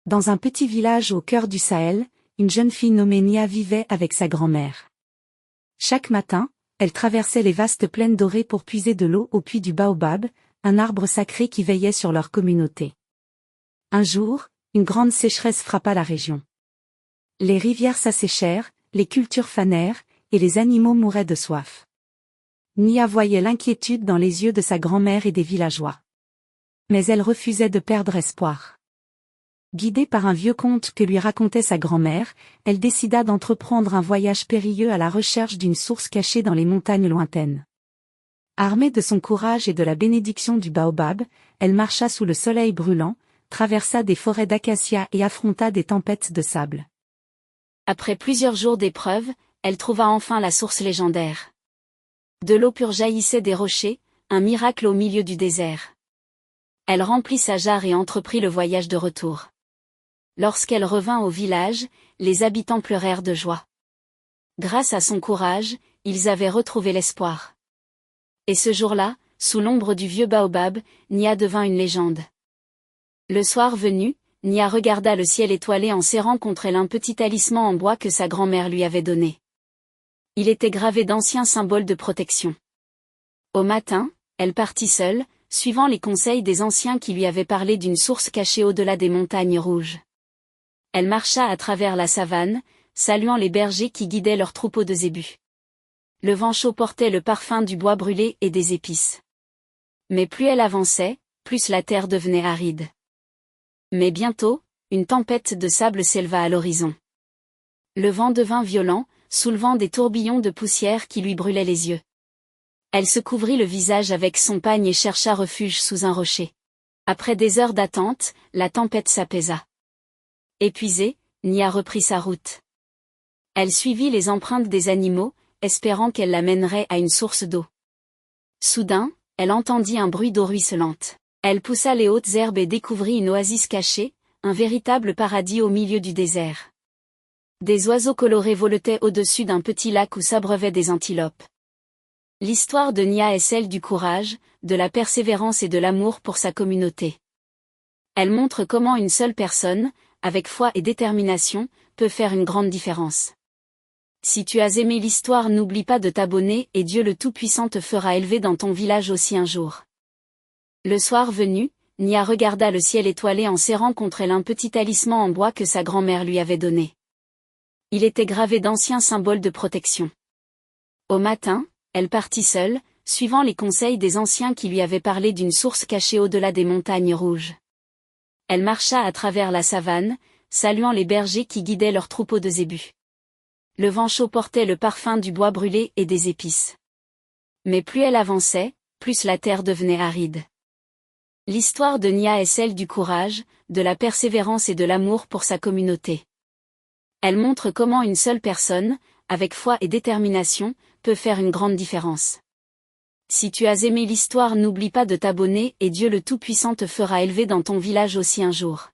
Dans un petit village au cœur du Sahel, une jeune fille nommée Nia vivait avec sa grand-mère. Chaque matin, elle traversait les vastes plaines dorées pour puiser de l'eau au puits du baobab, un arbre sacré qui veillait sur leur communauté. Un jour, une grande sécheresse frappa la région. Les rivières s'asséchèrent, les cultures fanèrent, et les animaux mouraient de soif. Nia voyait l'inquiétude dans les yeux de sa grand-mère et des villageois. Mais elle refusait de perdre espoir. Guidée par un vieux conte que lui racontait sa grand-mère, elle décida d'entreprendre un voyage périlleux à la recherche d'une source cachée dans les montagnes lointaines. Armée de son courage et de la bénédiction du baobab, elle marcha sous le soleil brûlant, traversa des forêts d'acacias et affronta des tempêtes de sable. Après plusieurs jours d'épreuves, elle trouva enfin la source légendaire. De l'eau pure jaillissait des rochers, un miracle au milieu du désert. Elle remplit sa jarre et entreprit le voyage de retour. Lorsqu'elle revint au village, les habitants pleurèrent de joie. Grâce à son courage, ils avaient retrouvé l'espoir. Et ce jour-là, sous l'ombre du vieux baobab, Nia devint une légende. Le soir venu, Nia regarda le ciel étoilé en serrant contre elle un petit talisman en bois que sa grand-mère lui avait donné. Il était gravé d'anciens symboles de protection. Au matin, elle partit seule, suivant les conseils des anciens qui lui avaient parlé d'une source cachée au-delà des montagnes rouges. Elle marcha à travers la savane, saluant les bergers qui guidaient leurs troupeaux de zébus. Le vent chaud portait le parfum du bois brûlé et des épices. Mais plus elle avançait, plus la terre devenait aride. Mais bientôt, une tempête de sable s'éleva à l'horizon. Le vent devint violent, soulevant des tourbillons de poussière qui lui brûlaient les yeux. Elle se couvrit le visage avec son pagne et chercha refuge sous un rocher. Après des heures d'attente, la tempête s'apaisa. Épuisée, Nia reprit sa route. Elle suivit les empreintes des animaux, espérant qu'elle la mènerait à une source d'eau. Soudain, elle entendit un bruit d'eau ruisselante. Elle poussa les hautes herbes et découvrit une oasis cachée, un véritable paradis au milieu du désert. Des oiseaux colorés voletaient au-dessus d'un petit lac où s'abreuvaient des antilopes. L'histoire de Nia est celle du courage, de la persévérance et de l'amour pour sa communauté. Elle montre comment une seule personne, avec foi et détermination, peut faire une grande différence. Si tu as aimé l'histoire, n'oublie pas de t'abonner et Dieu le Tout-Puissant te fera élever dans ton village aussi un jour. Le soir venu, Nia regarda le ciel étoilé en serrant contre elle un petit talisman en bois que sa grand-mère lui avait donné. Il était gravé d'anciens symboles de protection. Au matin, elle partit seule, suivant les conseils des anciens qui lui avaient parlé d'une source cachée au-delà des montagnes rouges. Elle marcha à travers la savane, saluant les bergers qui guidaient leurs troupeaux de zébus. Le vent chaud portait le parfum du bois brûlé et des épices. Mais plus elle avançait, plus la terre devenait aride. L'histoire de Nia est celle du courage, de la persévérance et de l'amour pour sa communauté. Elle montre comment une seule personne, avec foi et détermination, peut faire une grande différence. Si tu as aimé l'histoire, n'oublie pas de t'abonner et Dieu le Tout-Puissant te fera élever dans ton village aussi un jour.